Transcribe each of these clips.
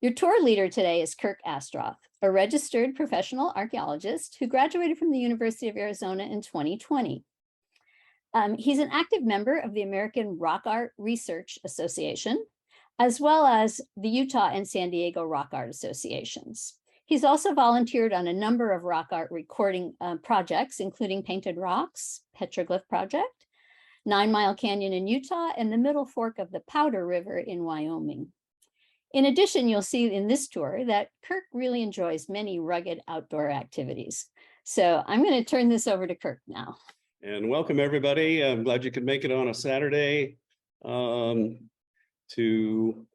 Your tour leader today is Kirk Astroth, a registered professional archaeologist who graduated from the University of Arizona in 2020. He's an active member of the American Rock Art Research Association, as well as the Utah and San Diego Rock Art Associations. He's also volunteered on a number of rock art recording projects, including Painted Rocks, Petroglyph Project, 9 Mile Canyon in Utah, and the Middle Fork of the Powder River in Wyoming. In addition, you'll see in this tour that Kirk really enjoys many rugged outdoor activities. So I'm going to turn this over to Kirk now. And welcome, everybody. I'm glad you could make it on a Saturday to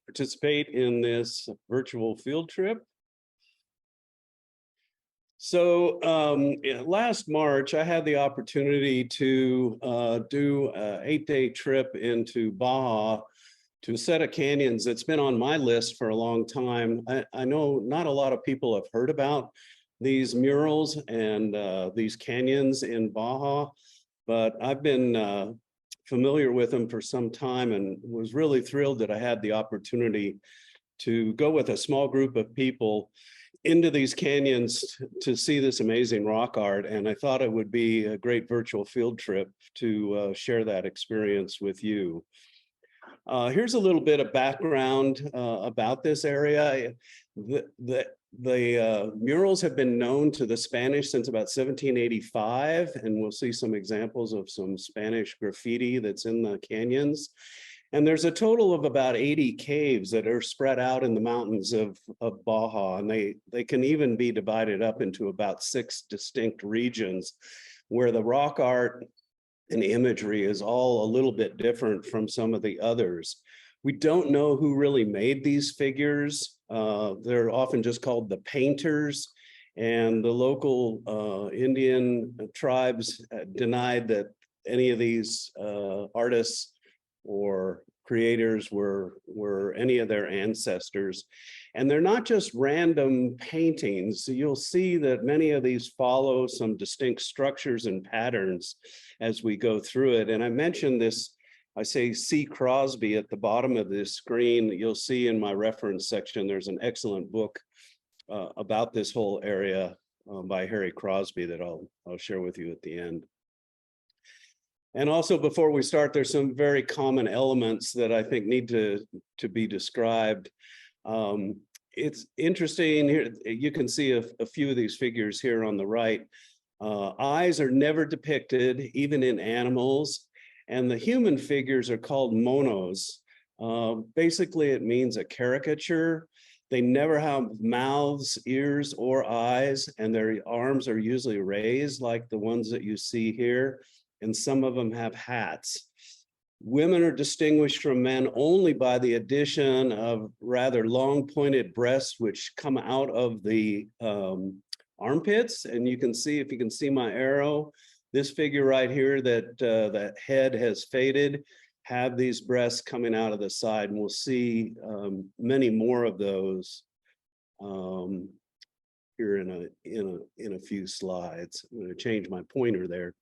participate in this virtual field trip. So last March, I had the opportunity to do an 8-day trip into Baja to a set of canyons that's been on my list for a long time. I know not a lot of people have heard about these murals and these canyons in Baja, but I've been familiar with them for some time and was really thrilled that I had the opportunity to go with a small group of people into these canyons to see this amazing rock art. And I thought it would be a great virtual field trip to share that experience with you. Here's a little bit of background about this area. The murals have been known to the Spanish since about 1785, and we'll see some examples of some Spanish graffiti that's in the canyons. And there's a total of about 80 caves that are spread out in the mountains of Baja, and they can even be divided up into about 6 distinct regions where the rock art and imagery is all a little bit different from some of the others. We don't know who really made these figures. They're often just called the painters, and the local Indian tribes denied that any of these artists or creators were any of their ancestors. And they're not just random paintings. You'll see that many of these follow some distinct structures and patterns as we go through it. And I mentioned this, I say C. Crosby at the bottom of this screen. You'll see in my reference section, there's an excellent book about this whole area by Harry Crosby that I'll share with you at the end. And also, before we start, there's some very common elements that I think need to be described. It's interesting here. You can see a few of these figures here on the right. Eyes are never depicted, even in animals. And the human figures are called monos. Basically, it means a caricature. They never have mouths, ears, or eyes, and their arms are usually raised like the ones that you see here. And some of them have hats. Women are distinguished from men only by the addition of rather long pointed breasts, which come out of the armpits. And you can see, if you can see my arrow, this figure right here that head has faded, have these breasts coming out of the side. And we'll see many more of those here in a few slides. I'm going to change my pointer there.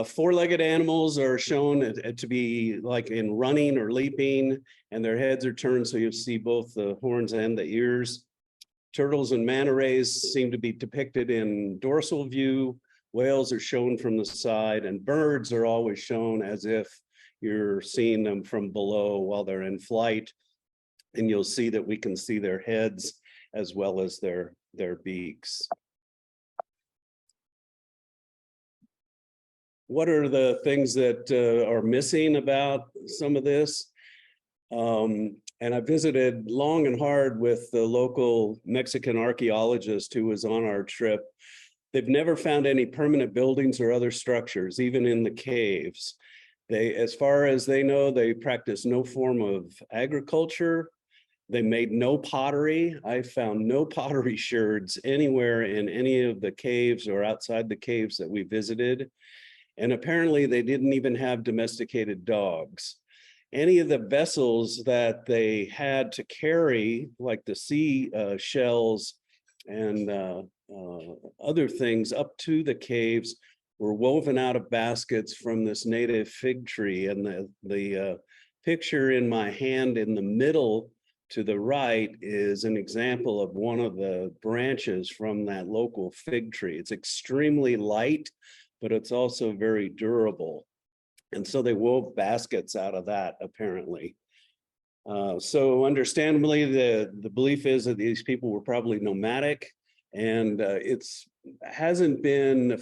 Four-legged animals are shown to be like in running or leaping, and their heads are turned so you'll see both the horns and the ears. Turtles and manta rays seem to be depicted in dorsal view. Whales are shown from the side, and birds are always shown as if you're seeing them from below while they're in flight. And you'll see that we can see their heads as well as their beaks. What are the things that are missing about some of this? And I visited long and hard with the local Mexican archaeologist who was on our trip. They've never found any permanent buildings or other structures, even in the caves. As far as they know, they practice no form of agriculture. They made no pottery. I found no pottery sherds anywhere in any of the caves or outside the caves that we visited. And apparently they didn't even have domesticated dogs. Any of the vessels that they had to carry, like the sea shells and other things up to the caves, were woven out of baskets from this native fig tree. And the picture in my hand in the middle to the right is an example of one of the branches from that local fig tree. It's extremely light, but it's also very durable. And so they wove baskets out of that, apparently. So understandably, the belief is that these people were probably nomadic, and hasn't been,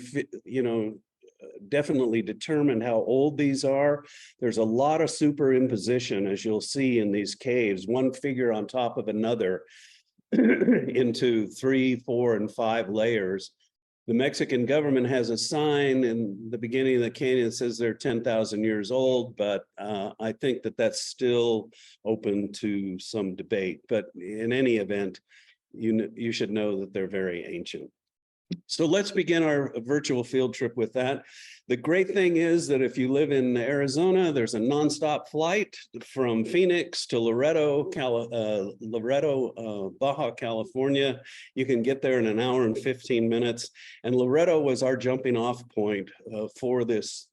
definitely determined how old these are. There's a lot of superimposition, as you'll see in these caves, one figure on top of another into 3, 4, and 5 layers. The Mexican government has a sign in the beginning of the canyon that says they're 10,000 years old, but I think that that's still open to some debate. But in any event, you should know that they're very ancient. So let's begin our virtual field trip with that. The great thing is that if you live in Arizona, there's a nonstop flight from Phoenix to Loreto, Baja California. You can get there in an hour and 15 minutes. And Loreto was our jumping off point for this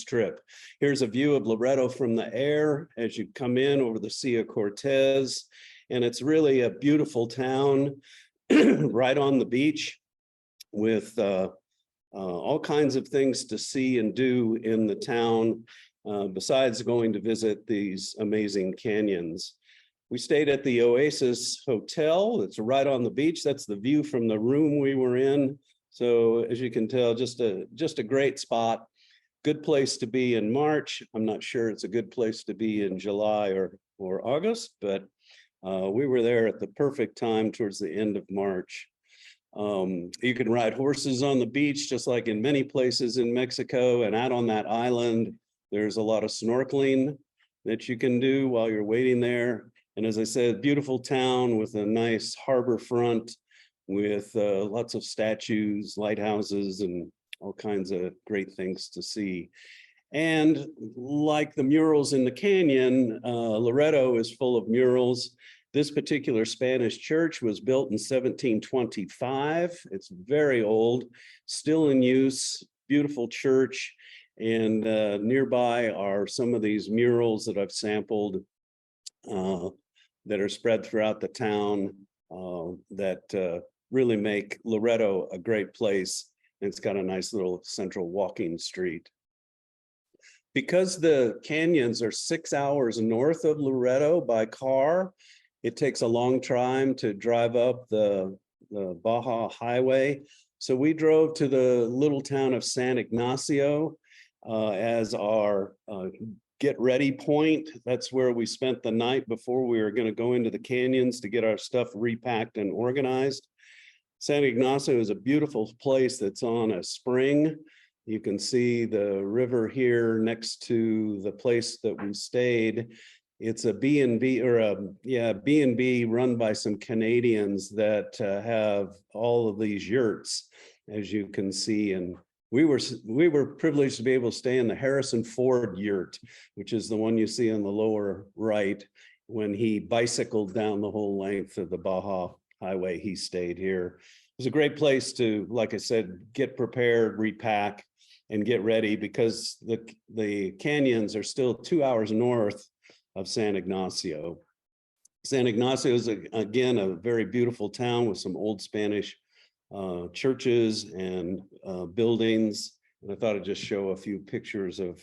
trip. Here's a view of Loreto from the air as you come in over the Sea of Cortez. And it's really a beautiful town right on the beach, with all kinds of things to see and do in the town, besides going to visit these amazing canyons. We stayed at the Oasis Hotel. It's right on the beach. That's the view from the room we were in. So as you can tell, just a great spot. Good place to be in March. I'm not sure it's a good place to be in July or August, but we were there at the perfect time towards the end of March. You can ride horses on the beach, just like in many places in Mexico, and out on that island, there's a lot of snorkeling that you can do while you're waiting there. And as I said, beautiful town with a nice harbor front with lots of statues, lighthouses, and all kinds of great things to see. And like the murals in the canyon, Loreto is full of murals. This particular Spanish church was built in 1725. It's very old, still in use, beautiful church. And nearby are some of these murals that I've sampled that are spread throughout the town that really make Loreto a great place. And it's got a nice little central walking street. Because the canyons are 6 hours north of Loreto by car, it takes a long time to drive up the Baja Highway. So we drove to the little town of San Ignacio as our get ready point. That's where we spent the night before we were going to go into the canyons to get our stuff repacked and organized. San Ignacio is a beautiful place that's on a spring. You can see the river here next to the place that we stayed. It's a B&B or B&B run by some Canadians that have all of these yurts, as you can see. And we were privileged to be able to stay in the Harrison Ford yurt, which is the one you see on the lower right. When he bicycled down the whole length of the Baja Highway, he stayed here. It was a great place to, like I said, get prepared, repack, and get ready, because the canyons are still 2 hours north of San Ignacio. San Ignacio is, again, a very beautiful town with some old Spanish churches and buildings. And I thought I'd just show a few pictures of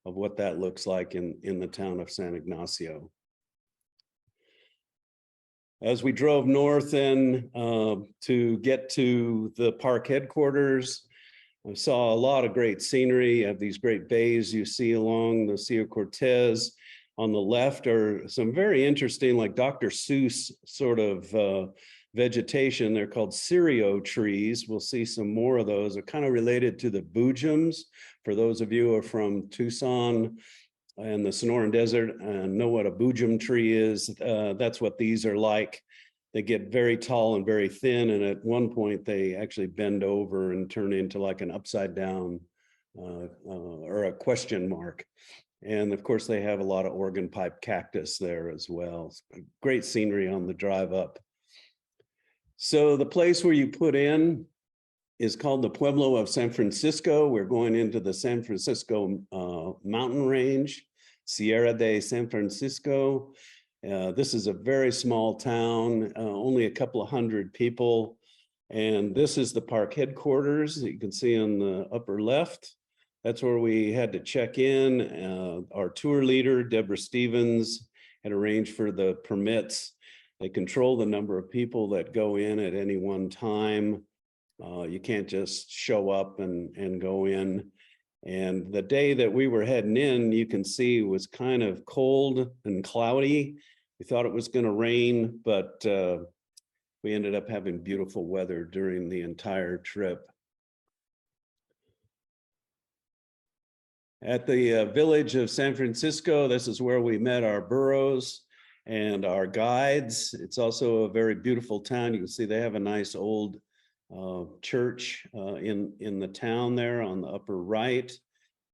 what that looks like in the town of San Ignacio. As we drove north and to get to the park headquarters, I saw a lot of great scenery. You have these great bays you see along the Sea of Cortez. On the left are some very interesting, like Dr. Seuss sort of vegetation. They're called Sirio trees. We'll see some more of those. They're kind of related to the boojums. For those of you who are from Tucson and the Sonoran Desert and know what a boojum tree is, that's what these are like. They get very tall and very thin, and at one point they actually bend over and turn into like an upside down or a question mark. And of course, they have a lot of organ pipe cactus there as well. Great scenery on the drive up. So the place where you put in is called the Pueblo of San Francisco. We're going into the San Francisco mountain range, Sierra de San Francisco. This is a very small town, only a couple of hundred people. And this is the park headquarters that you can see on the upper left. That's where we had to check in. Our tour leader, Deborah Stevens, had arranged for the permits. They control the number of people that go in at any one time. You can't just show up and go in. And the day that we were heading in, you can see was kind of cold and cloudy. We thought it was going to rain, but we ended up having beautiful weather during the entire trip. At the village of San Francisco, this is where we met our burros and our guides. It's also a very beautiful town. You can see they have a nice old church in the town there on the upper right.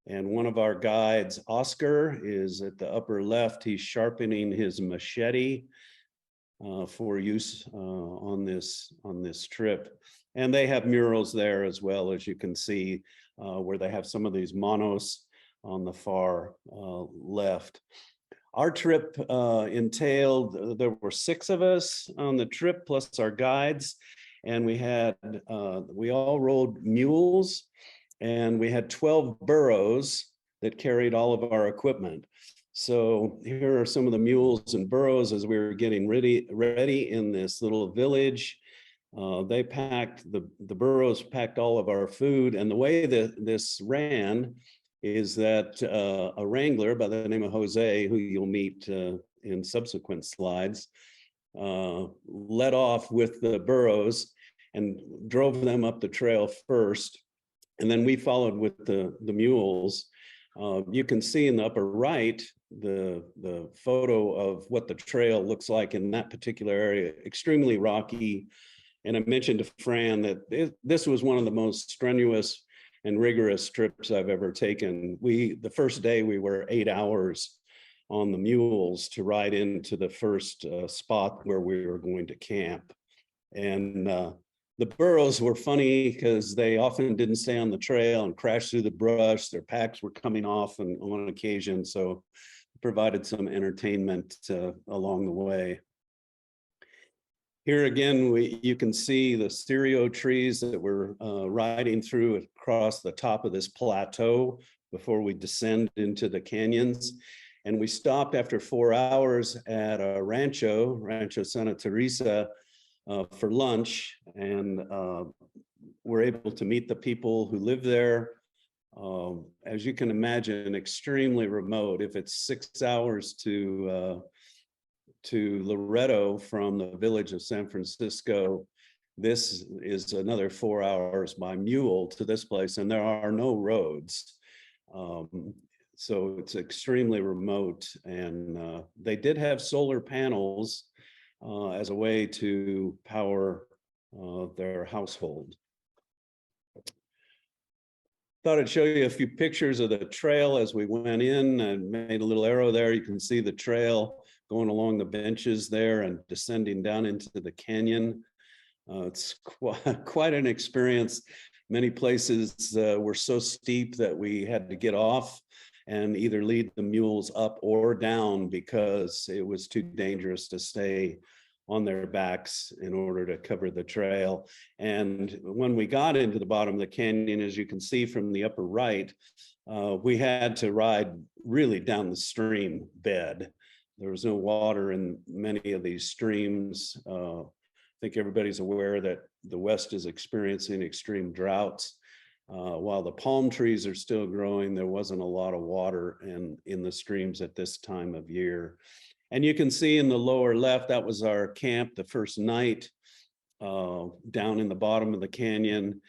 And one of our guides, Oscar, is at the upper left. He's sharpening his machete for use on this trip. And they have murals there as well, as you can see, where they have some of these monos on the far left. Our trip entailed, there were 6 of us on the trip, plus our guides. And we all rode mules, and we had 12 burros that carried all of our equipment. So here are some of the mules and burros as we were getting ready in this little village. They packed, the burros packed all of our food. And the way that this ran is that a wrangler by the name of Jose, who you'll meet in subsequent slides, led off with the burros and drove them up the trail first. And then we followed with the mules. You can see in the upper right, the photo of what the trail looks like in that particular area, extremely rocky. And I mentioned to Fran that this was one of the most strenuous and rigorous trips I've ever taken. The first day we were 8 hours on the mules to ride into the first spot where we were going to camp. And the burros were funny because they often didn't stay on the trail and crashed through the brush. Their packs were coming off on occasion, so it provided some entertainment along the way. Here again, you can see the stereo trees that we're riding through across the top of this plateau before we descend into the canyons. And we stopped after 4 hours at a Rancho Santa Teresa, for lunch, and we're able to meet the people who live there. As you can imagine, extremely remote. If it's 6 hours to Loretto from the village of San Francisco, this is another 4 hours by mule to this place, and there are no roads. So it's extremely remote, and they did have solar panels as a way to power their household. Thought I'd show you a few pictures of the trail as we went in, and made a little arrow there. You can see the trail going along the benches there and descending down into the canyon. It's quite an experience. Many places were so steep that we had to get off and either lead the mules up or down because it was too dangerous to stay on their backs in order to cover the trail. And when we got into the bottom of the canyon, as you can see from the upper right, we had to ride really down the stream bed. There was no water in many of these streams. I think everybody's aware that the West is experiencing extreme droughts. While the palm trees are still growing, there wasn't a lot of water in the streams at this time of year. And you can see in the lower left, that was our camp the first night down in the bottom of the canyon.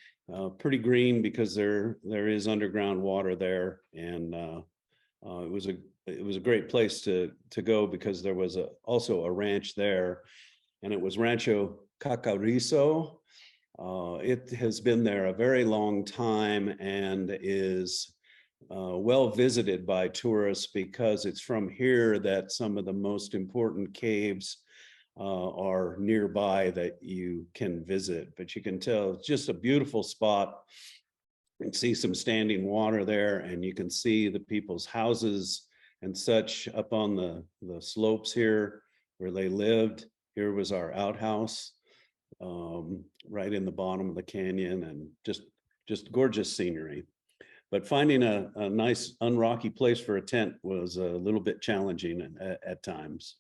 Pretty green because there is underground water there. And it was a great place to go because there was also a ranch there, and it was Rancho Cacarizo. It has been there a very long time and is well visited by tourists because it's from here that some of the most important caves are nearby that you can visit. But you can tell it's just a beautiful spot. You can see some standing water there, and you can see the people's houses and such up on the slopes here. where they lived. Here was our outhouse, right in the bottom of the canyon, and just gorgeous scenery. But finding a nice unrocky place for a tent was a little bit challenging at times.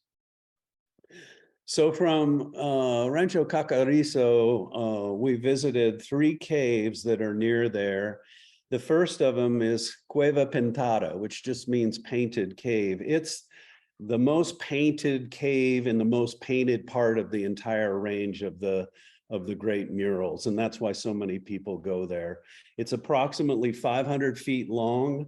So from Rancho Cacarizo, we visited 3 caves that are near there. The first of them is Cueva Pintada, which just means painted cave. It's the most painted cave in the most painted part of the entire range of the great murals, and that's why so many people go there. It's approximately 500 feet long,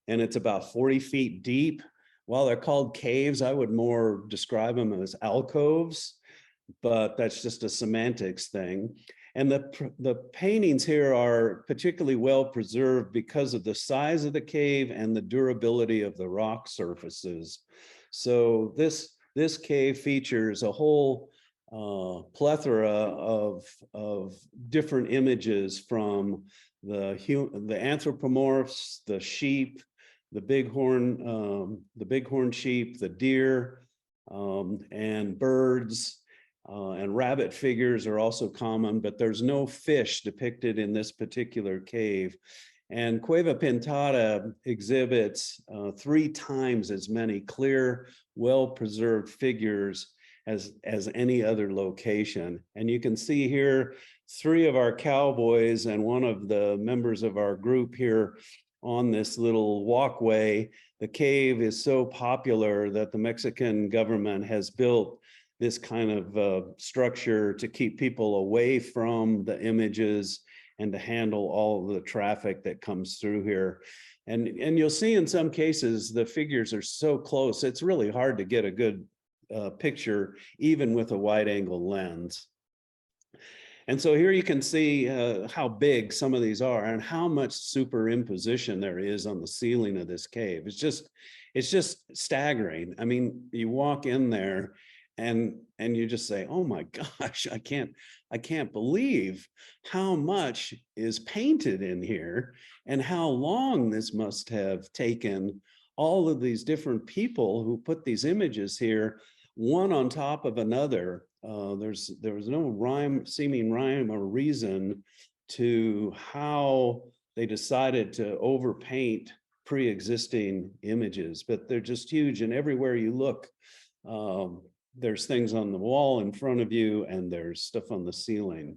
and it's about 40 feet deep. While they're called caves, I would more describe them as alcoves, but that's just a semantics thing. And the paintings here are particularly well preserved because of the size of the cave and the durability of the rock surfaces. So this cave features a whole plethora of different images, from the anthropomorphs, the sheep, the bighorn sheep, the deer, and birds, and rabbit figures are also common, but there's no fish depicted in this particular cave. And Cueva Pintada exhibits 3 times as many clear, well-preserved figures as any other location. And you can see here 3 of our cowboys and one of the members of our group here on this little walkway. The cave is so popular that the Mexican government has built this kind of structure to keep people away from the images and to handle all of the traffic that comes through here. And you'll see in some cases, the figures are so close, it's really hard to get a good picture, even with a wide angle lens. And so here you can see how big some of these are and how much superimposition there is on the ceiling of this cave. It's just staggering. I mean, you walk in there and you just say, oh my gosh, I can't believe how much is painted in here and how long this must have taken all of these different people who put these images here, one on top of another. There was no seeming rhyme or reason to how they decided to overpaint pre-existing images, but they're just huge. And everywhere you look, there's things on the wall in front of you, and there's stuff on the ceiling.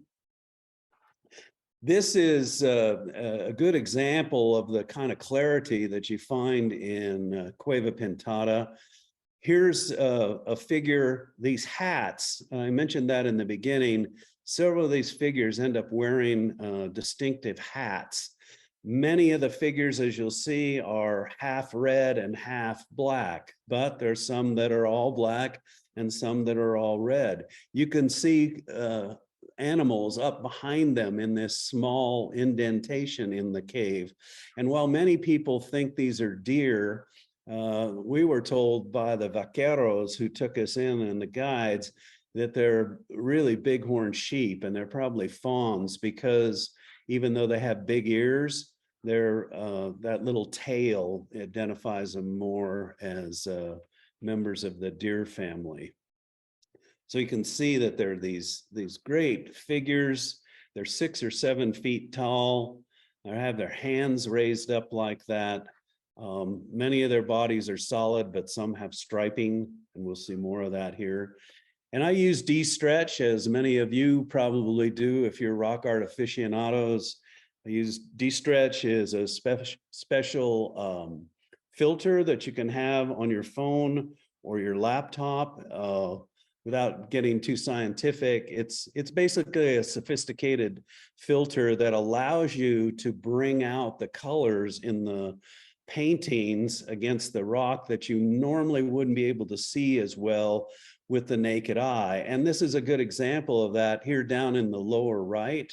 This is a good example of the kind of clarity that you find in Cueva Pintada. Here's a figure, these hats, I mentioned that in the beginning. Several of these figures end up wearing distinctive hats. Many of the figures, as you'll see, are half red and half black, but there's some that are all black and some that are all red. You can see animals up behind them in this small indentation in the cave. And while many people think these are deer, we were told by the vaqueros who took us in and the guides that they're really bighorn sheep, and they're probably fawns, because even though they have big ears, they're that little tail identifies them more as members of the deer family. So you can see that they're these great figures. They're 6 or 7 feet tall. They have their hands raised up like that. Many of their bodies are solid, but some have striping, and we'll see more of that here. And I use de-stretch, as many of you probably do if you're rock art aficionados. I use de-stretch as a special filter that you can have on your phone or your laptop. Without getting too scientific, it's basically a sophisticated filter that allows you to bring out the colors in the paintings against the rock that you normally wouldn't be able to see as well with the naked eye. And this is a good example of that. Here down in the lower right,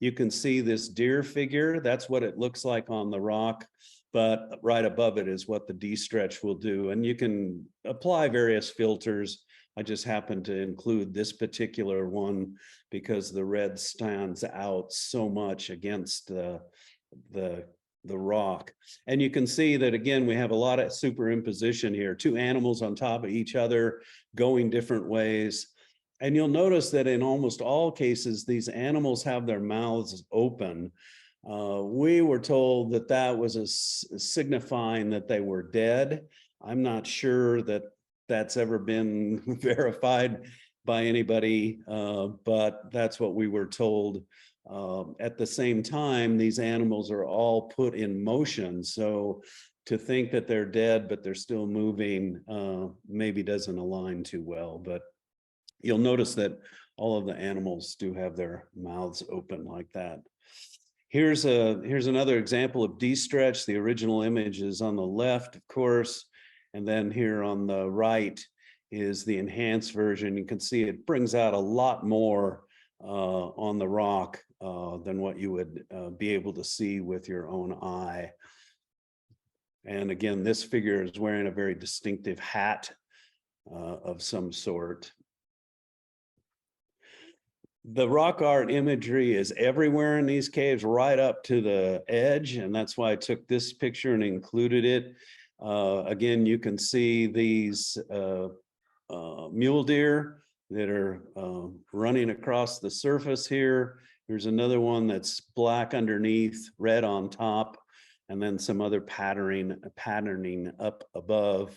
you can see this deer figure. That's what it looks like on the rock, but right above it is what the de-stretch will do. And you can apply various filters. I just happen to include this particular one because the red stands out so much against the the rock. And you can see that, again, we have a lot of superimposition here, two animals on top of each other going different ways. And you'll notice that in almost all cases, these animals have their mouths open. We were told that that was signifying that they were dead. I'm not sure that that's ever been verified by anybody, but that's what we were told. At the same time, these animals are all put in motion. So to think that they're dead, but they're still moving, maybe doesn't align too well. But you'll notice that all of the animals do have their mouths open like that. Here's another example of de-stretch. The original image is on the left, of course, and then here on the right is the enhanced version. You can see it brings out a lot more on the rock than what you would be able to see with your own eye. And again, this figure is wearing a very distinctive hat of some sort. The rock art imagery is everywhere in these caves, right up to the edge, and that's why I took this picture and included it. Again, you can see these mule deer that are running across the surface here. There's another one that's black underneath, red on top, and then some other patterning up above.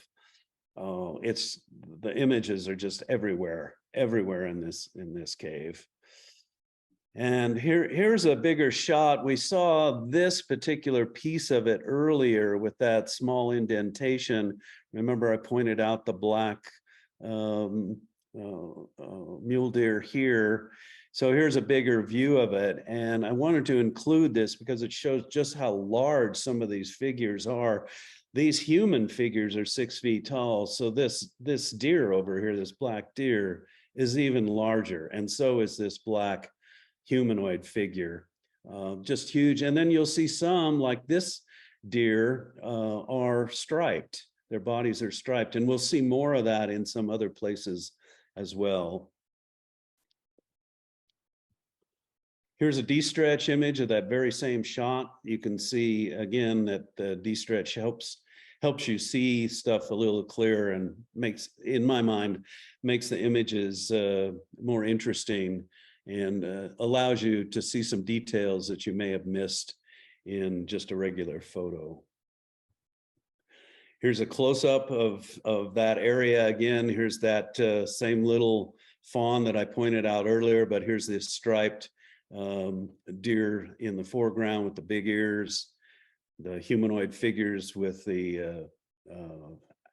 The images are just everywhere in this cave. And here's a bigger shot. We saw this particular piece of it earlier with that small indentation. Remember, I pointed out the black mule deer here. So here's a bigger view of it. And I wanted to include this because it shows just how large some of these figures are. These human figures are 6 feet tall. So this deer over here, this black deer, is even larger. And so is this black humanoid figure, just huge. And then you'll see some, like this deer, are striped. Their bodies are striped. And we'll see more of that in some other places as well. Here's a de-stretch image of that very same shot. You can see, again, that the de-stretch helps you see stuff a little clearer and makes, in my mind, makes the images more interesting and allows you to see some details that you may have missed in just a regular photo. Here's a close-up of that area. Again, here's that same little fawn that I pointed out earlier, but here's this striped deer in the foreground with the big ears, the humanoid figures with the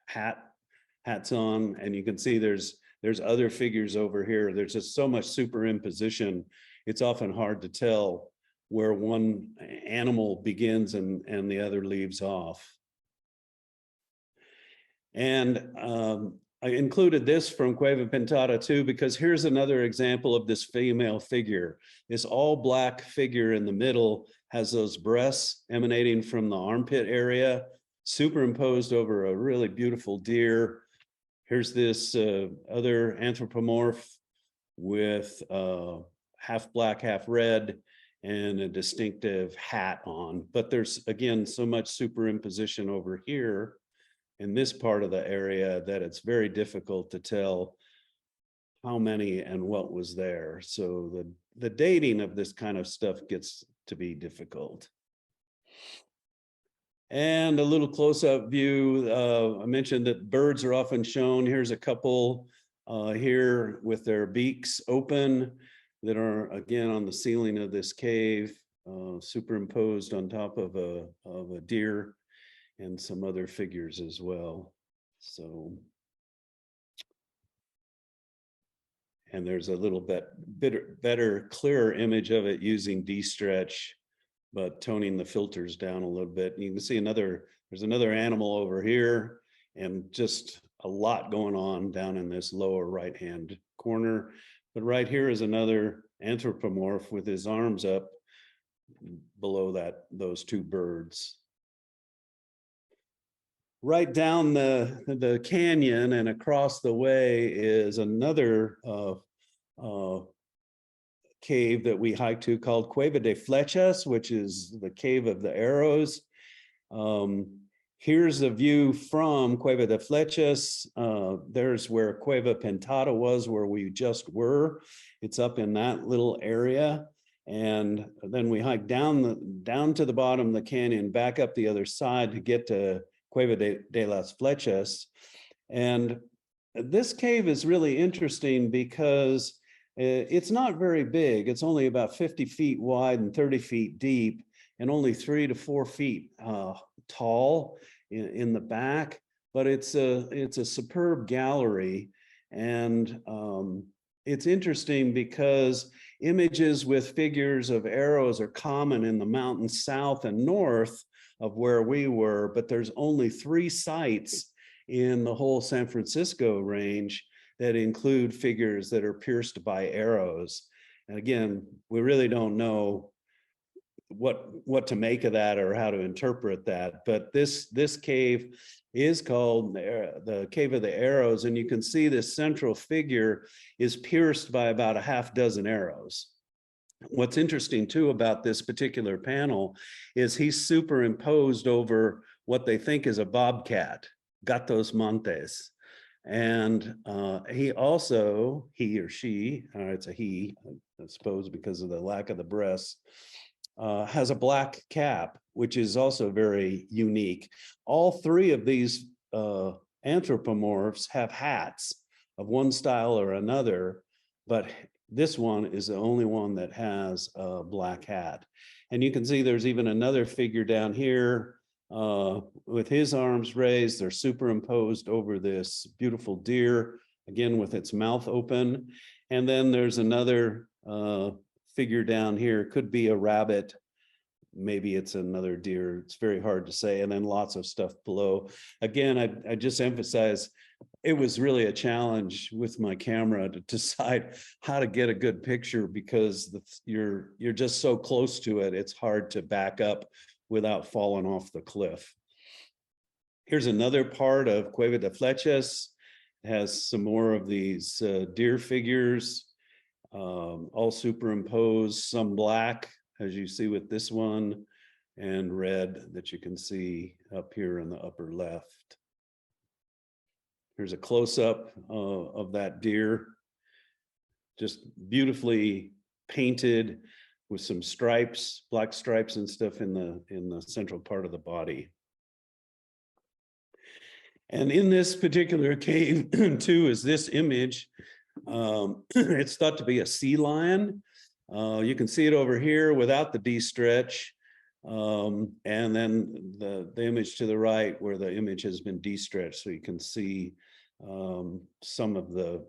hats on, and you can see there's other figures over here. There's just so much superimposition. It's often hard to tell where one animal begins and the other leaves off. And I included this from Cueva Pintada too, because here's another example of this female figure. This all black figure in the middle has those breasts emanating from the armpit area, superimposed over a really beautiful deer. Here's this other anthropomorph with half black, half red, and a distinctive hat on. But there's, again, so much superimposition over here in this part of the area that it's very difficult to tell how many and what was there. So the dating of this kind of stuff gets to be difficult. And a little close-up view. I mentioned that birds are often shown. Here's a couple here with their beaks open that are, again, on the ceiling of this cave, superimposed on top of a deer and some other figures as well. So, and there's a little bit better, clearer image of it using de-stretch, but toning the filters down a little bit. And you can see there's another animal over here, and just a lot going on down in this lower right-hand corner. But right here is another anthropomorph with his arms up below those two birds. Right down the canyon and across the way is another cave that we hiked to called Cueva de Flechas, which is the cave of the arrows. Here's a view from Cueva de Flechas. There's where Cueva Pintada was, where we just were. It's up in that little area. And then we hiked down to the bottom of the canyon, back up the other side to get to Cueva de las Flechas. And this cave is really interesting because it's not very big. It's only about 50 feet wide and 30 feet deep, and only 3 to 4 feet tall in the back. But it's a superb gallery, and it's interesting because images with figures of arrows are common in the mountains south and north of where we were, but there's only 3 sites in the whole San Francisco range that include figures that are pierced by arrows. And again, we really don't know what to make of that or how to interpret that. But this cave is called the Cave of the Arrows, and you can see this central figure is pierced by about a half dozen arrows. What's interesting too about this particular panel is he's superimposed over what they think is a bobcat, gatos montes. And he or she, it's a he, I suppose because of the lack of the breasts, has a black cap, which is also very unique. All 3 of these anthropomorphs have hats of one style or another, but this one is the only one that has a black hat. And you can see there's even another figure down here with his arms raised. They're superimposed over this beautiful deer, again with its mouth open. And then there's another figure down here, could be a rabbit, maybe it's another deer, it's very hard to say. And then lots of stuff below. Again, I just emphasize it was really a challenge with my camera to decide how to get a good picture, because you're just so close to it, it's hard to back up without falling off the cliff. Here's another part of Cueva de Flechas. It has some more of these deer figures, all superimposed, some black, as you see with this one, and red that you can see up here in the upper left. Here's a close-up of that deer, just beautifully painted with some stripes, black stripes and stuff in the central part of the body. And in this particular cave too is this image. It's thought to be a sea lion. You can see it over here without the de-stretch. And then the image to the right where the image has been de-stretched, so you can see some of the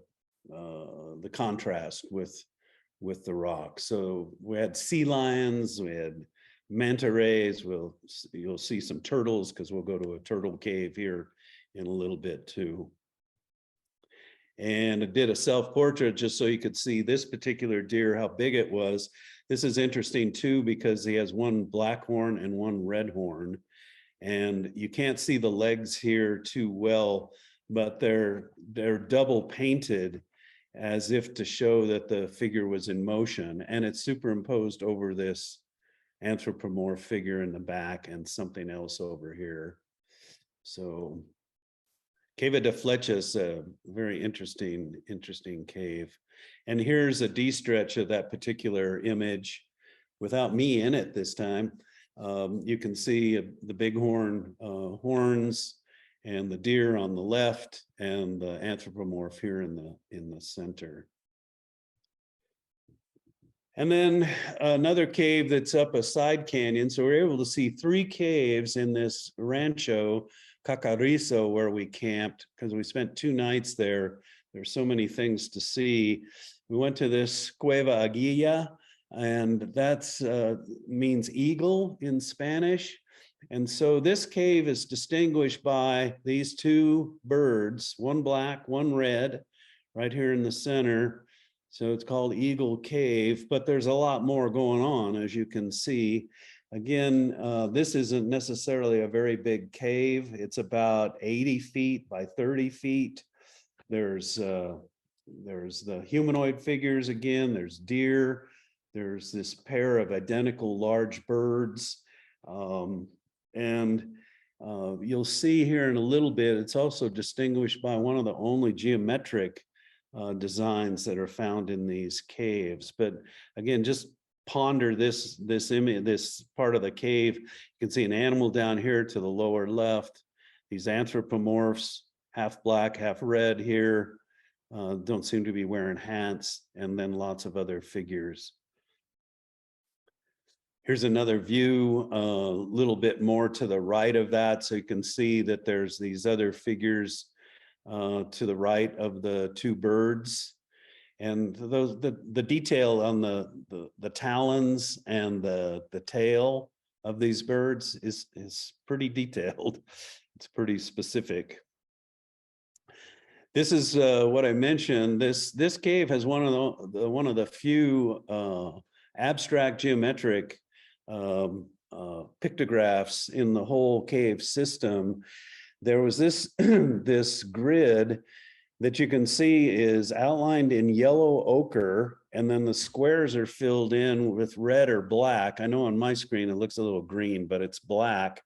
contrast with the rock. So we had sea lions, we had manta rays. You'll see some turtles, because we'll go to a turtle cave here in a little bit too. And I did a self-portrait just so you could see this particular deer, how big it was. This is interesting too, because he has one black horn and one red horn. And you can't see the legs here too well, but they're double painted as if to show that the figure was in motion. And it's superimposed over this anthropomorph figure in the back and something else over here. So Cueva de Flechas, a very interesting cave. And here's a de-stretch of that particular image without me in it this time. You can see the bighorn horns and the deer on the left, and the anthropomorph here in the center. And then another cave that's up a side canyon. So we're able to see 3 caves in this rancho Cacarizo where we camped, because we spent 2 nights there. There's so many things to see. We went to this Cueva Aguila, and that's means eagle in Spanish. And so this cave is distinguished by these 2 birds, one black, one red, right here in the center. So it's called Eagle Cave, but there's a lot more going on, as you can see. Again, this isn't necessarily a very big cave. It's about 80 feet by 30 feet. There's the humanoid figures again, there's deer, There's this pair of identical large birds. And you'll see here in a little bit, it's also distinguished by one of the only geometric designs that are found in these caves. But again, just ponder this image, this part of the cave. You can see an animal down here to the lower left. These anthropomorphs, half black, half red here, don't seem to be wearing hats, and then lots of other figures. Here's another view, a little bit more to the right of that, so you can see that there's these other figures to the right of the two birds. And those, the detail on the talons and the tail of these birds is pretty detailed. It's pretty specific. This is what I mentioned. This cave has one of the few abstract geometric pictographs in the whole cave system. There was this this grid that you can see is outlined in yellow ochre, and then the squares are filled in with red or black. I know on my screen it looks a little green, but it's black.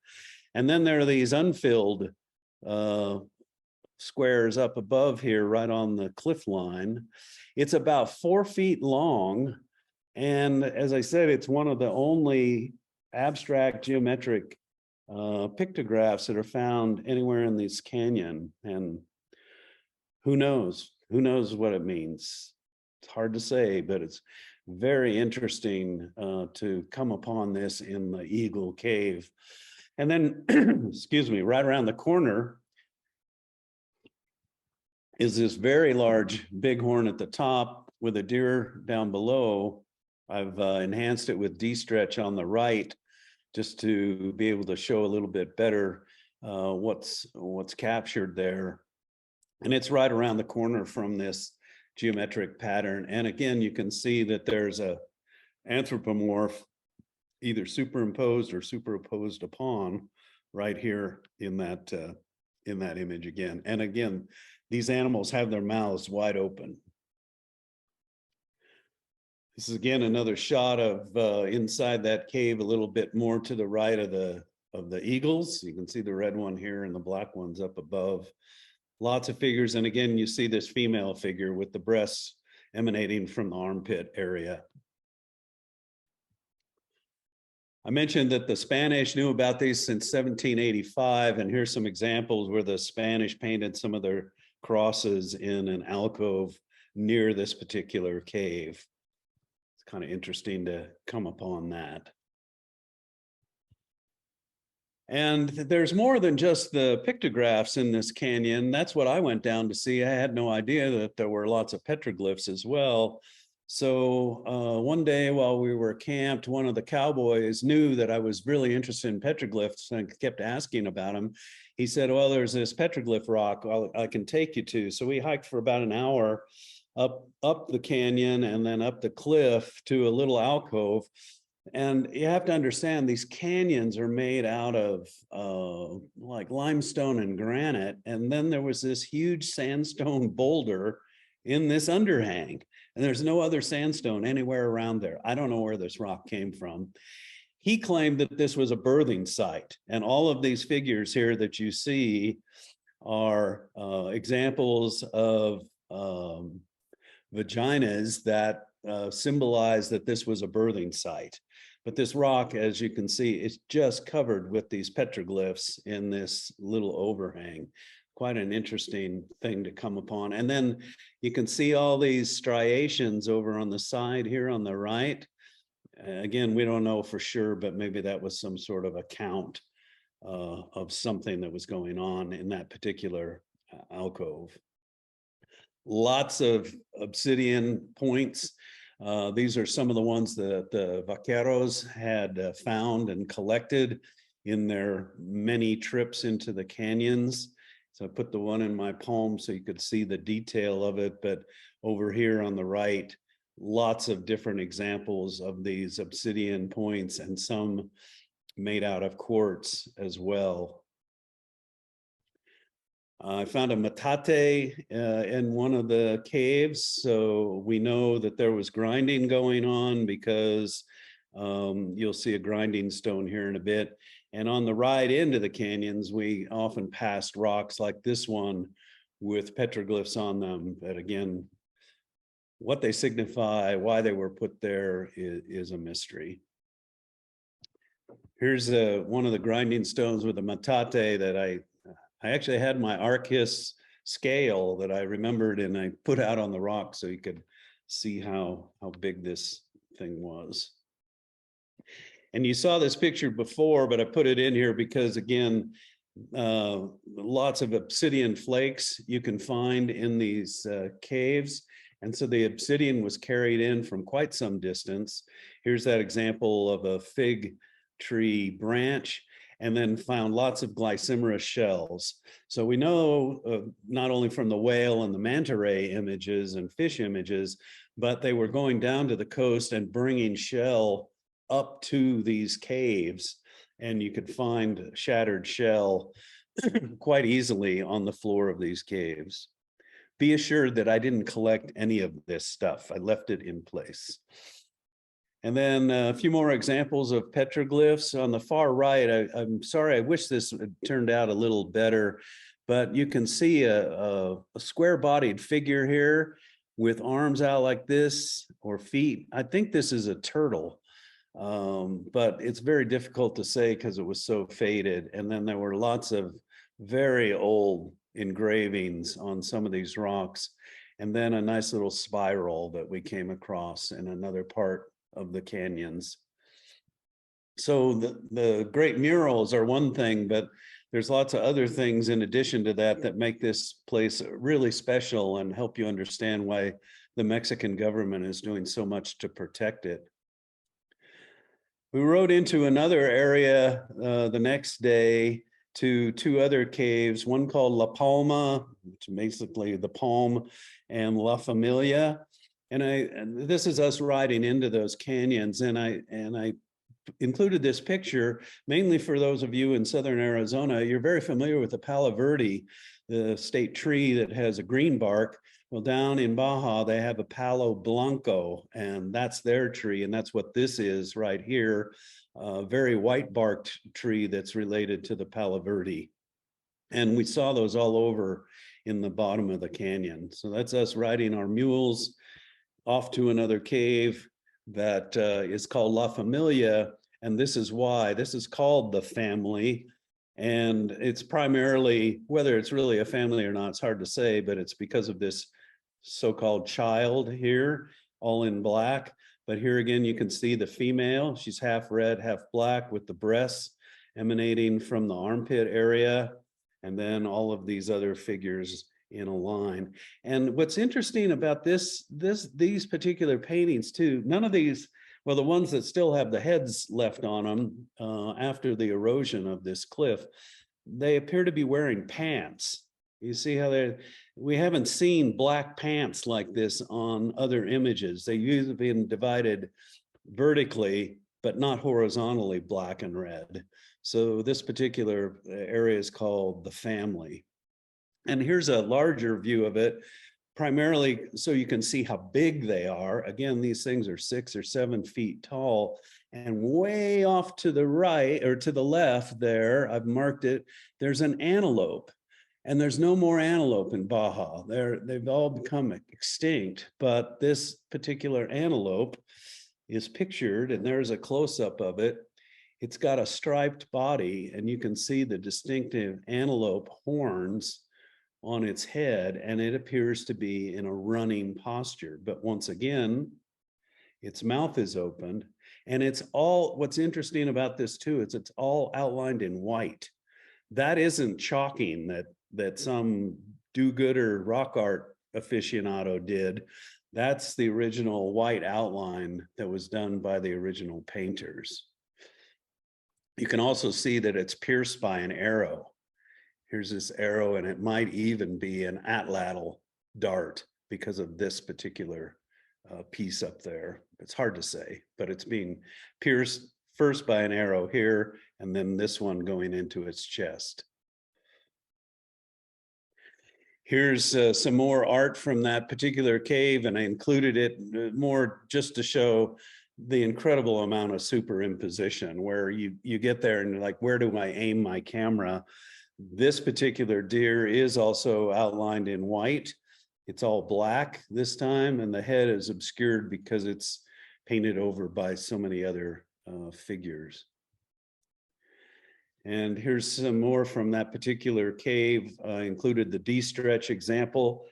And then there are these unfilled squares up above here, right on the cliff line. It's about 4 feet long. And as I said, it's one of the only abstract geometric pictographs that are found anywhere in this canyon. And who knows what it means? It's hard to say, but it's very interesting to come upon this in the Eagle Cave. And then, excuse me, right around the corner is this very large bighorn at the top with a deer down below. I've enhanced it with D-stretch on the right just to be able to show a little bit better what's captured there. And it's right around the corner from this geometric pattern. And again, you can see that there's a anthropomorph either superimposed or superimposed upon right here in that image again. And again, these animals have their mouths wide open. This is again another shot of inside that cave, a little bit more to the right of the eagles. You can see the red one here and the black ones up above. Lots of figures, and again, you see this female figure with the breasts emanating from the armpit area. I mentioned that the Spanish knew about these since 1785, and here's some examples where the Spanish painted some of their crosses in an alcove near this particular cave. It's kind of interesting to come upon that. And there's more than just the pictographs in this canyon. That's what I went down to see. I had no idea that there were lots of petroglyphs as well. So one day while we were camped, one of the cowboys knew that I was really interested in petroglyphs and kept asking about them. He said, well, there's this petroglyph rock I can take you to. So we hiked for about an hour up the canyon and then up the cliff to a little alcove. And you have to understand, these canyons are made out of like limestone and granite. And then there was this huge sandstone boulder in this underhang. And there's no other sandstone anywhere around there. I don't know where this rock came from. He claimed that this was a birthing site. And all of these figures here that you see are examples of vaginas that symbolize that this was a birthing site. But this rock, as you can see, is just covered with these petroglyphs in this little overhang. Quite an interesting thing to come upon. And then you can see all these striations over on the side here on the right. Again, we don't know for sure, but maybe that was some sort of account of something that was going on in that particular alcove. Lots of obsidian points. These are some of the ones that the vaqueros had found and collected in their many trips into the canyons. So I put the one in my palm so you could see the detail of it, but over here on the right, lots of different examples of these obsidian points and some made out of quartz as well. I found a metate in one of the caves, so we know that there was grinding going on because you'll see a grinding stone here in a bit. And on the ride into the canyons, we often passed rocks like this one with petroglyphs on them. But again, what they signify, why they were put there is a mystery. Here's one of the grinding stones with a metate that I actually had my Archaeus scale that I remembered, and I put out on the rock so you could see how big this thing was. And you saw this picture before, but I put it in here because, again, lots of obsidian flakes you can find in these caves. And so the obsidian was carried in from quite some distance. Here's that example of a fig tree branch, and then found lots of glycymerous shells. So we know not only from the whale and the manta ray images and fish images, but they were going down to the coast and bringing shell up to these caves. And you could find shattered shell quite easily on the floor of these caves. Be assured that I didn't collect any of this stuff. I left it in place. And then a few more examples of petroglyphs. On the far right, I'm sorry, I wish this had turned out a little better, but you can see a square-bodied figure here with arms out like this, or feet. I think this is a turtle, but it's very difficult to say because it was so faded. And then there were lots of very old engravings on some of these rocks, and then a nice little spiral that we came across in another part of the canyons. So the great murals are one thing, but there's lots of other things in addition to that that make this place really special and help you understand why the Mexican government is doing so much to protect it. We rode into another area the next day to two other caves, one called La Palma, which is basically the palm, and La Familia. And this is us riding into those canyons, and I included this picture mainly for those of you in southern Arizona. You're very familiar with the Palo Verde, the state tree that has a green bark. Well, down in Baja, they have a Palo Blanco, and that's their tree, and that's what this is right here, a very white barked tree that's related to the Palo Verde. And we saw those all over in the bottom of the canyon. So that's us riding our mules off to another cave that is called La Familia. And this is why this is called the family. And it's primarily, whether it's really a family or not, it's hard to say, but it's because of this so-called child here, all in black. But here again, you can see the female. She's half red, half black, with the breasts emanating from the armpit area. And then all of these other figures in a line. And what's interesting about these particular paintings too, none of these, well, the ones that still have the heads left on them after the erosion of this cliff, they appear to be wearing pants. You see how we haven't seen black pants like this on other images. They usually been divided vertically, but not horizontally, black and red. So this particular area is called the family. And here's a larger view of it, primarily so you can see how big they are. Again, these things are 6 or 7 feet tall. And way off to the right, or to the left there, I've marked it, there's an antelope. And there's no more antelope in Baja. They've all become extinct. But this particular antelope is pictured, and there's a close-up of it. It's got a striped body, and you can see the distinctive antelope horns on its head, and it appears to be in a running posture. But once again, its mouth is opened, and it's all, what's interesting about this too, is it's all outlined in white. That isn't chalking that some do-gooder rock art aficionado did. That's the original white outline that was done by the original painters. You can also see that it's pierced by an arrow. Here's this arrow, and it might even be an atlatl dart because of this particular piece up there. It's hard to say, but it's being pierced first by an arrow here, and then this one going into its chest. Here's some more art from that particular cave, and I included it more just to show the incredible amount of superimposition, where you get there and you're like, where do I aim my camera? This particular deer is also outlined in white. It's all black this time, and the head is obscured because it's painted over by so many other figures. And here's some more from that particular cave. I included the D-stretch example.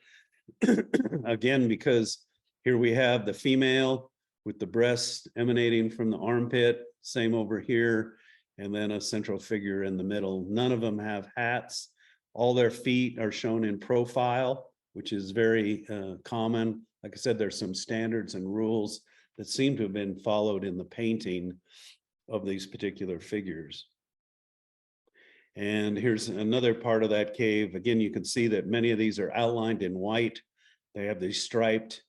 Again, because here we have the female with the breast emanating from the armpit, same over here, and then a central figure in the middle. None of them have hats. All their feet are shown in profile, which is very common. Like I said, there's some standards and rules that seem to have been followed in the painting of these particular figures. And here's another part of that cave. Again, you can see that many of these are outlined in white. They have these striped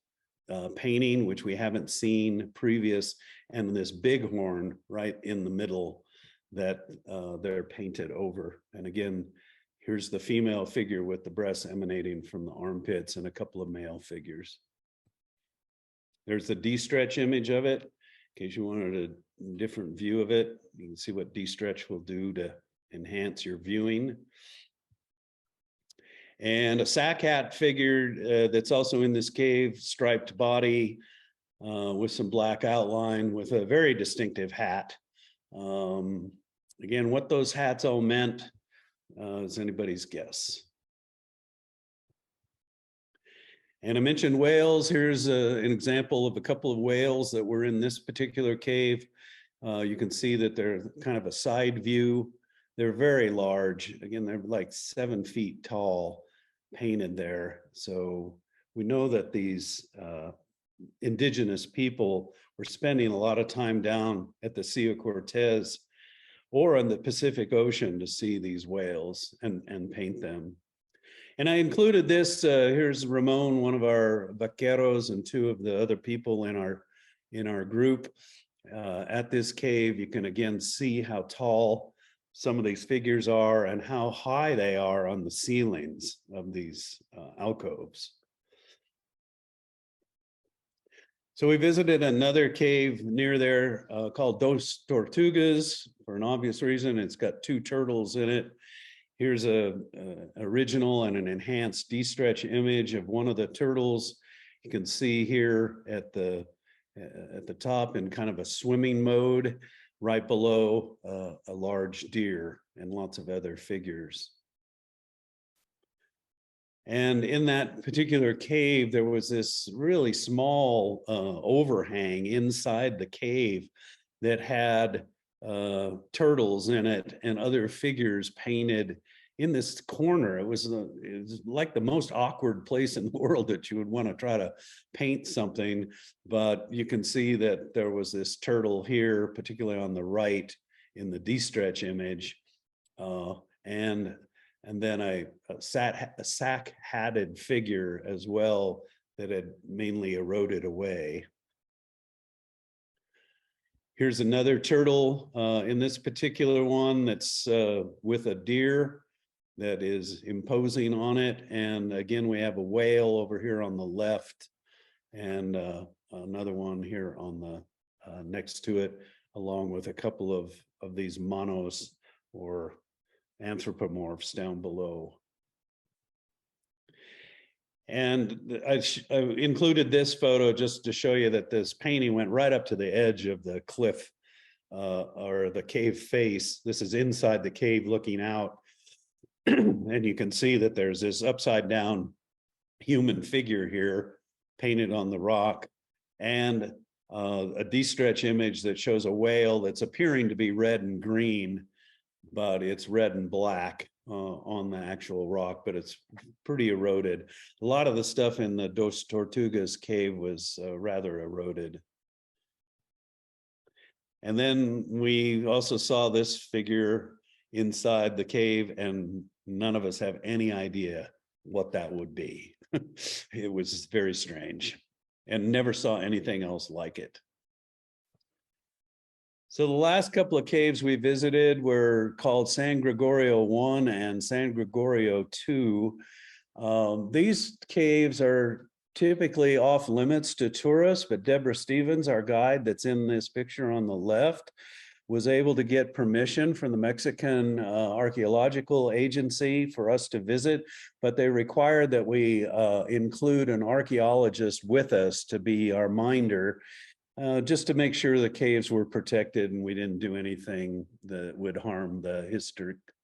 painting, which we haven't seen previous, and this bighorn right in the middle that they're painted over. And again, here's the female figure with the breasts emanating from the armpits and a couple of male figures. There's the D-stretch image of it. In case you wanted a different view of it, you can see what D-stretch will do to enhance your viewing. And a sack hat figure that's also in this cave, striped body with some black outline with a very distinctive hat. Again, what those hats all meant is anybody's guess. And I mentioned whales. Here's an example of a couple of whales that were in this particular cave. You can see that they're kind of a side view. They're very large. Again, they're like 7 feet tall, painted there. So we know that these indigenous people were spending a lot of time down at the Sea of Cortez or on the Pacific Ocean to see these whales and paint them. And I included this, here's Ramon, one of our vaqueros, and 2 of the other people in our group at this cave. You can again see how tall some of these figures are and how high they are on the ceilings of these alcoves. So we visited another cave near there called Dos Tortugas for an obvious reason. It's got 2 turtles in it. Here's a original and an enhanced D-stretch image of one of the turtles. You can see here at the top in kind of a swimming mode, right below a large deer and lots of other figures. And in that particular cave, there was this really small overhang inside the cave that had turtles in it and other figures painted in this corner. It was like the most awkward place in the world that you would want to try to paint something, but you can see that there was this turtle here, particularly on the right in the D-stretch image, and then a sack-hatted figure as well that had mainly eroded away. Here's another turtle in this particular one that's with a deer that is imposing on it. And again, we have a whale over here on the left and another one here on the next to it, along with a couple of these monos or anthropomorphs down below. And I included this photo just to show you that this painting went right up to the edge of the cliff or the cave face. This is inside the cave looking out. And you can see that there's this upside down human figure here painted on the rock, and a D-stretch image that shows a whale that's appearing to be red and green, but it's red and black on the actual rock, but it's pretty eroded. A lot of the stuff in the Dos Tortugas cave was rather eroded. And then we also saw this figure inside the cave, and none of us have any idea what that would be. It was very strange and never saw anything else like it. So the last couple of caves we visited were called San Gregorio 1 and San Gregorio 2. These caves are typically off limits to tourists, but Deborah Stevens, our guide that's in this picture on the left, was able to get permission from the Mexican Archaeological Agency for us to visit, but they required that we include an archaeologist with us to be our minder, just to make sure the caves were protected and we didn't do anything that would harm the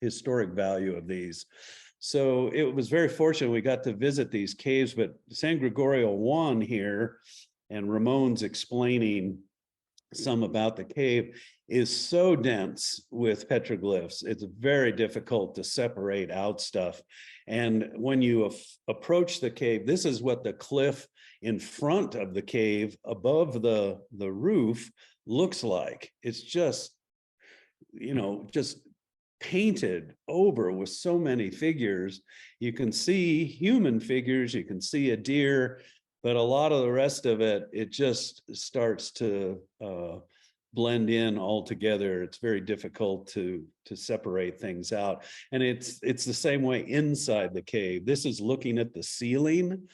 historic value of these. So it was very fortunate we got to visit these caves, but San Gregorio 1 here, and Ramon's explaining some about the cave, is so dense with petroglyphs. It's very difficult to separate out stuff. And when you approach the cave, this is what the cliff in front of the cave above the roof looks like. It's just, you know, just painted over with so many figures. You can see human figures, you can see a deer, but a lot of the rest of it, it just starts to blend in all together. It's very difficult to separate things out. And it's the same way inside the cave. This is looking at the ceiling.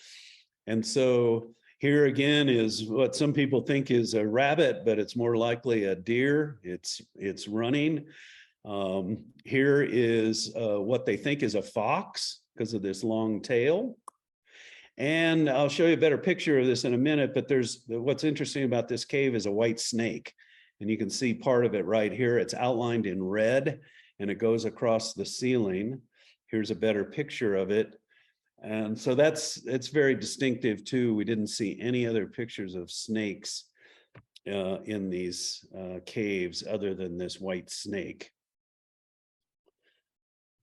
And so here again is what some people think is a rabbit, but it's more likely a deer. It's running. Here is what they think is a fox because of this long tail. And I'll show you a better picture of this in a minute, but what's interesting about this cave is a white snake. And you can see part of it right here. It's outlined in red and it goes across the ceiling. Here's a better picture of it. And so it's very distinctive too. We didn't see any other pictures of snakes in these caves other than this white snake.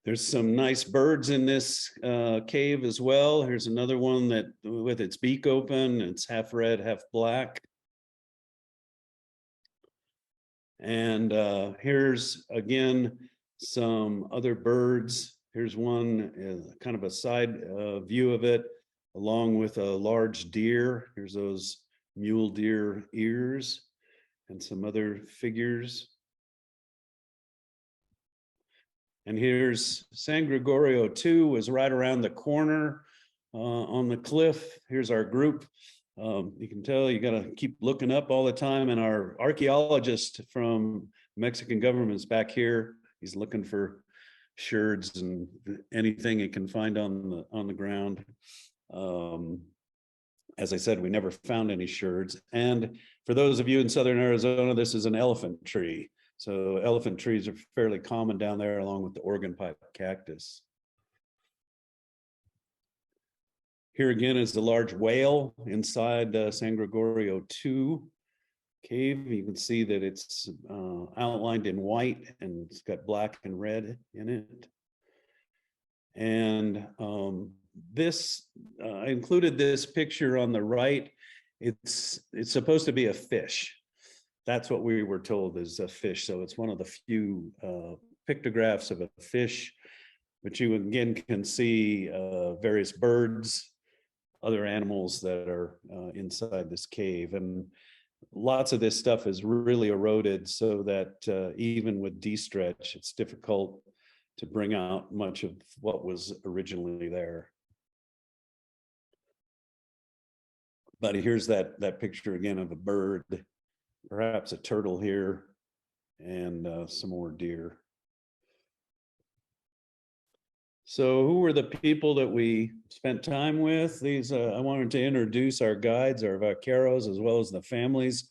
There's some nice birds in this cave as well. Here's another one that with its beak open, it's half red, half black. And here's again some other birds. Here's one, kind of a side view of it, along with a large deer. Here's those mule deer ears and some other figures. And here's San Gregorio 2 was right around the corner on the cliff. Here's our group. You can tell you got to keep looking up all the time. And our archaeologist from Mexican government's back here. He's looking for sherds and anything he can find on the ground. As I said, we never found any sherds. And for those of you in Southern Arizona, this is an elephant tree. So elephant trees are fairly common down there along with the organ pipe cactus. Here again is the large whale inside San Gregorio 2 cave. You can see that it's outlined in white and it's got black and red in it. And I included this picture on the right. It's supposed to be a fish. That's what we were told is a fish. So it's one of the few pictographs of a fish, but you again can see various birds, other animals that are inside this cave. And lots of this stuff is really eroded so that even with de-stretch, it's difficult to bring out much of what was originally there. But here's that picture again of a bird, perhaps a turtle here, and some more deer. So who were the people that we spent time with? These, I wanted to introduce our guides, our vaqueros, as well as the families,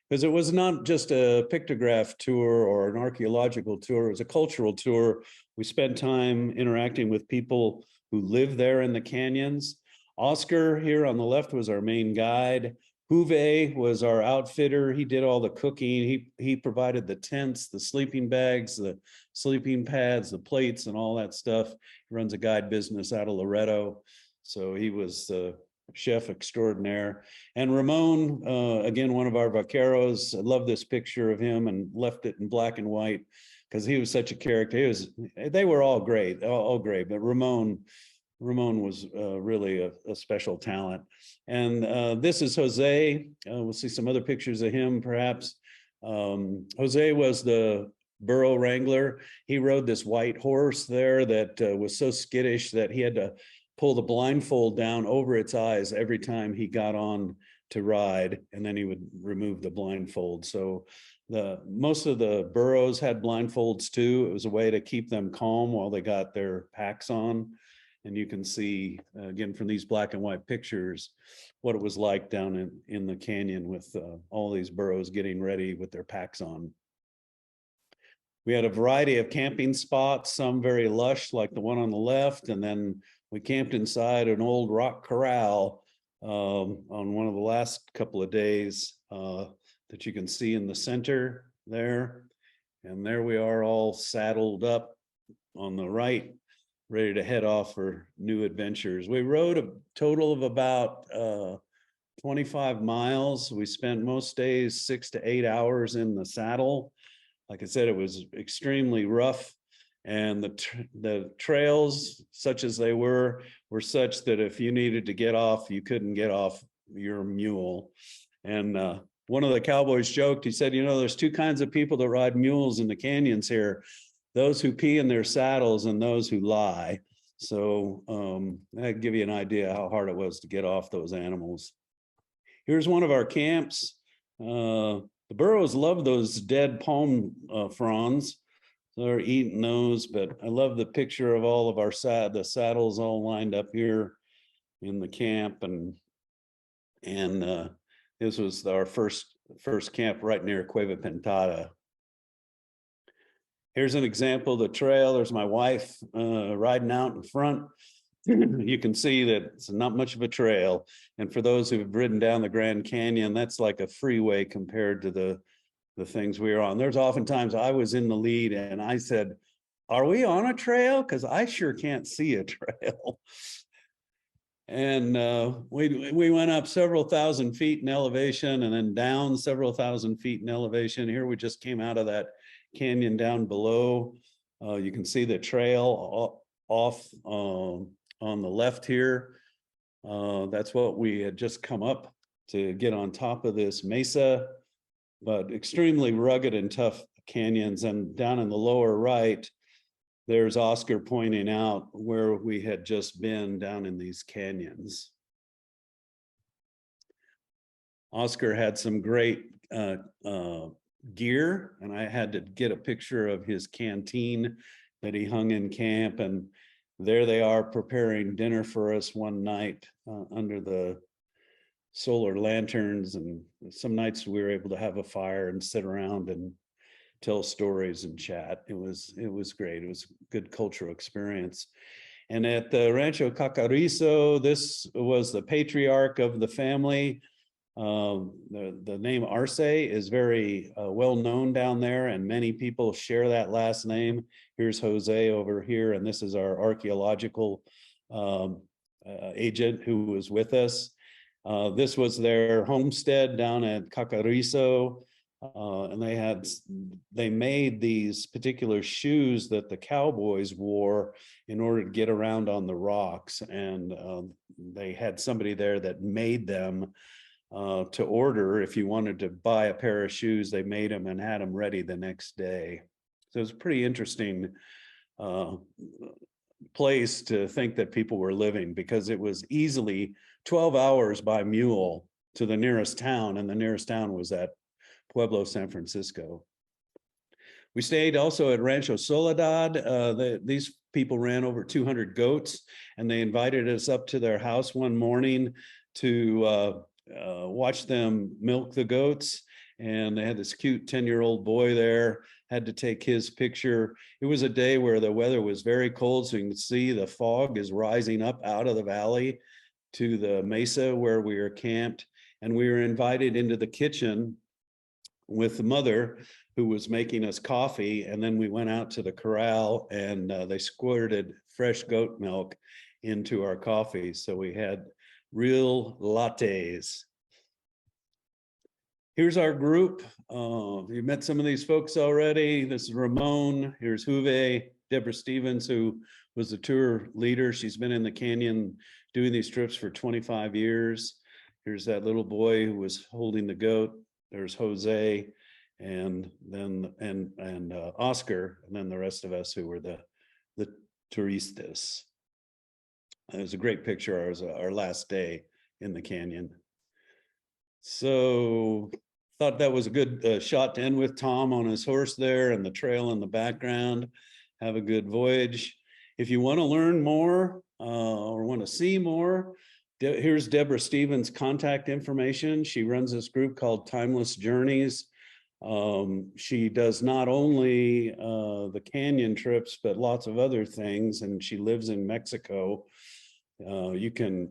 because it was not just a pictograph tour or an archaeological tour, it was a cultural tour. We spent time interacting with people who live there in the canyons. Oscar here on the left was our main guide. Juve was our outfitter. He did all the cooking. He provided the tents, the sleeping bags, the sleeping pads, the plates, and all that stuff. He runs a guide business out of Loretto. So he was the chef extraordinaire. And Ramon, again, one of our vaqueros, I love this picture of him and left it in black and white because he was such a character. They were all great, all great, but Ramon was really a special talent. And this is Jose. We'll see some other pictures of him, perhaps. Jose was the burro wrangler. He rode this white horse there that was so skittish that he had to pull the blindfold down over its eyes every time he got on to ride, and then he would remove the blindfold. So most of the burros had blindfolds too. It was a way to keep them calm while they got their packs on. And you can see, again, from these black and white pictures, what it was like down in the canyon with all these burros getting ready with their packs on. We had a variety of camping spots, some very lush, like the one on the left, and then we camped inside an old rock corral on one of the last couple of days that you can see in the center there. And there we are, all saddled up on the right, ready to head off for new adventures. We rode a total of about 25 miles. We spent most days 6 to 8 hours in the saddle. Like I said, it was extremely rough, and the trails, such as they were such that if you needed to get off, you couldn't get off your mule. And one of the cowboys joked, he said, there's two kinds of people that ride mules in the canyons here: those who pee in their saddles and those who lie. So that'd give you an idea how hard it was to get off those animals. Here's one of our camps. The burros love those dead palm fronds. They're eating those, but I love the picture of all of our the saddles all lined up here in the camp, and this was our first camp right near Cueva Pintada. Here's an example of the trail. There's my wife riding out in front. You can see that it's not much of a trail. And for those who've ridden down the Grand Canyon, that's like a freeway compared to the things we were on. There's oftentimes I was in the lead and I said, "Are we on a trail? Because I sure can't see a trail." And we went up several thousand feet in elevation and then down several thousand feet in elevation. Here we just came out of that canyon down below. You can see the trail off on the left here. That's what we had just come up to get on top of this mesa, but extremely rugged and tough canyons. And down in the lower right, there's Oscar pointing out where we had just been down in these canyons. Oscar had some great gear, and I had to get a picture of his canteen that he hung in camp. And there they are preparing dinner for us one night under the solar lanterns. And some nights we were able to have a fire and sit around and tell stories and chat. It was great. It was a good cultural experience. And at the Rancho Cacarizo, this was the patriarch of the family. The name Arce is very well known down there, and many people share that last name. Here's Jose over here, and this is our archaeological agent who was with us. This was their homestead down at Cacarizo, and they made these particular shoes that the cowboys wore in order to get around on the rocks, and they had somebody there that made them. To order. If you wanted to buy a pair of shoes, they made them and had them ready the next day. So it's a pretty interesting place to think that people were living, because it was easily 12 hours by mule to the nearest town, and the nearest town was at Pueblo, San Francisco. We stayed also at Rancho Soledad. These people ran over 200 goats, and they invited us up to their house one morning to watch them milk the goats. And they had this cute 10-year-old boy there, had to take his picture. It was a day where the weather was very cold, so you can see the fog is rising up out of the valley to the mesa where we were camped. And we were invited into the kitchen with the mother, who was making us coffee. And then we went out to the corral, and they squirted fresh goat milk into our coffee. So we had real lattes. Here's our group. You met some of these folks already. This is Ramon. Here's Juve, Deborah Stevens, who was the tour leader. She's been in the canyon doing these trips for 25 years. Here's that little boy who was holding the goat. There's Jose, and then Oscar, and then the rest of us who were the turistas. It was a great picture. It was our last day in the canyon. So thought that was a good shot to end with. Tom on his horse there and the trail in the background. Have a good voyage. If you want to learn more or want to see more, here's Deborah Stevens' contact information. She runs this group called Timeless Journeys. She does not only the canyon trips, but lots of other things, and she lives in Mexico. You can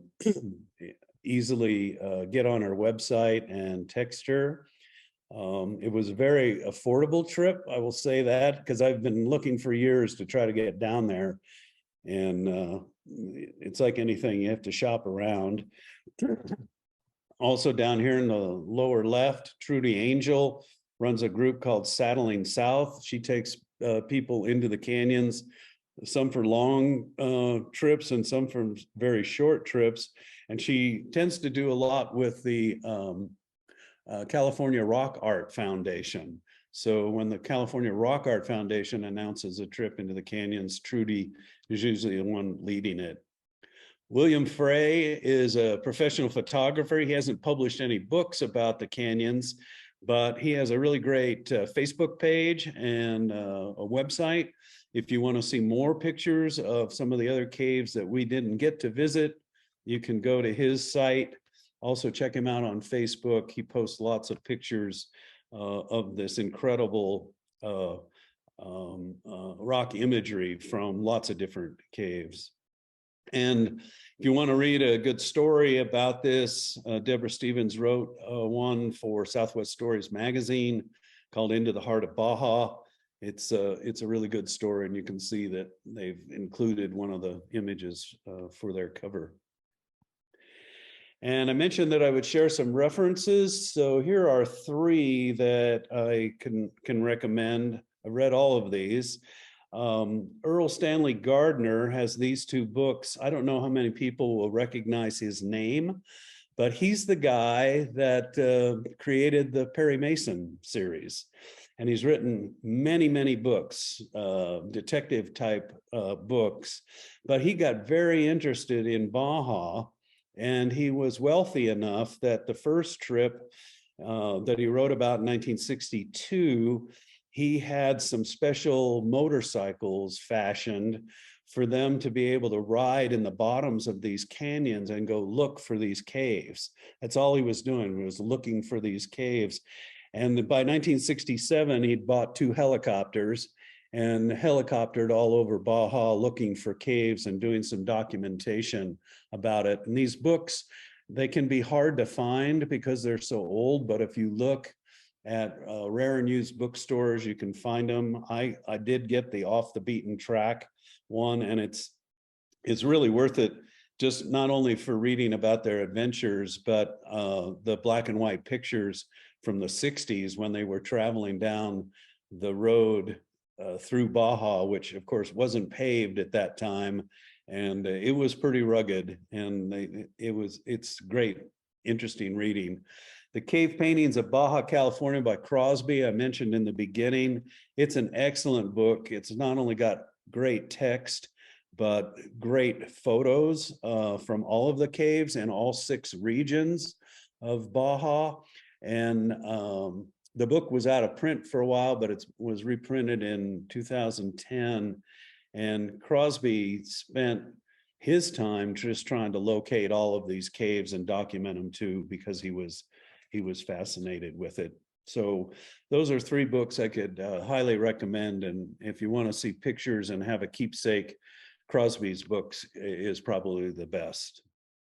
easily get on her website and text her. It was a very affordable trip, I will say that, because I've been looking for years to try to get down there. And it's like anything, you have to shop around. Also down here in the lower left, Trudy Angel runs a group called Saddling South. She takes people into the canyons, some for long trips and some for very short trips. And she tends to do a lot with the California Rock Art Foundation. So when the California Rock Art Foundation announces a trip into the canyons, Trudy is usually the one leading it. William Frey is a professional photographer. He hasn't published any books about the canyons, but he has a really great Facebook page and a website. If you want to see more pictures of some of the other caves that we didn't get to visit, you can go to his site. Also check him out on Facebook. He posts lots of pictures of this incredible rock imagery from lots of different caves. And if you want to read a good story about this, Deborah Stevens wrote one for Southwest Stories magazine called Into the Heart of Baja. It's a really good story, and you can see that they've included one of the images for their cover. And I mentioned that I would share some references. So here are three that I can recommend. I read all of these. Earl Stanley Gardner has these two books. I don't know how many people will recognize his name, but he's the guy that created the Perry Mason series. And he's written many, many books, detective type books, but he got very interested in Baja, and he was wealthy enough that the first trip that he wrote about in 1962, he had some special motorcycles fashioned for them to be able to ride in the bottoms of these canyons and go look for these caves. That's all he was doing, was looking for these caves. And by 1967, he'd bought 2 helicopters and helicoptered all over Baja looking for caves and doing some documentation about it. And these books, they can be hard to find because they're so old, but if you look at rare and used bookstores, you can find them. I did get the Off the Beaten Track one, and it's really worth it, just not only for reading about their adventures, but the black and white pictures from the 60s when they were traveling down the road through Baja, which of course wasn't paved at that time. And it was pretty rugged, and it's great, interesting reading. The Cave Paintings of Baja California by Crosby, I mentioned in the beginning. It's an excellent book. It's not only got great text, but great photos from all of the caves in all 6 regions of Baja. And the book was out of print for a while, but it was reprinted in 2010. And Crosby spent his time just trying to locate all of these caves and document them too, because he was fascinated with it. So those are 3 books I could highly recommend. And if you want to see pictures and have a keepsake, Crosby's books is probably the best.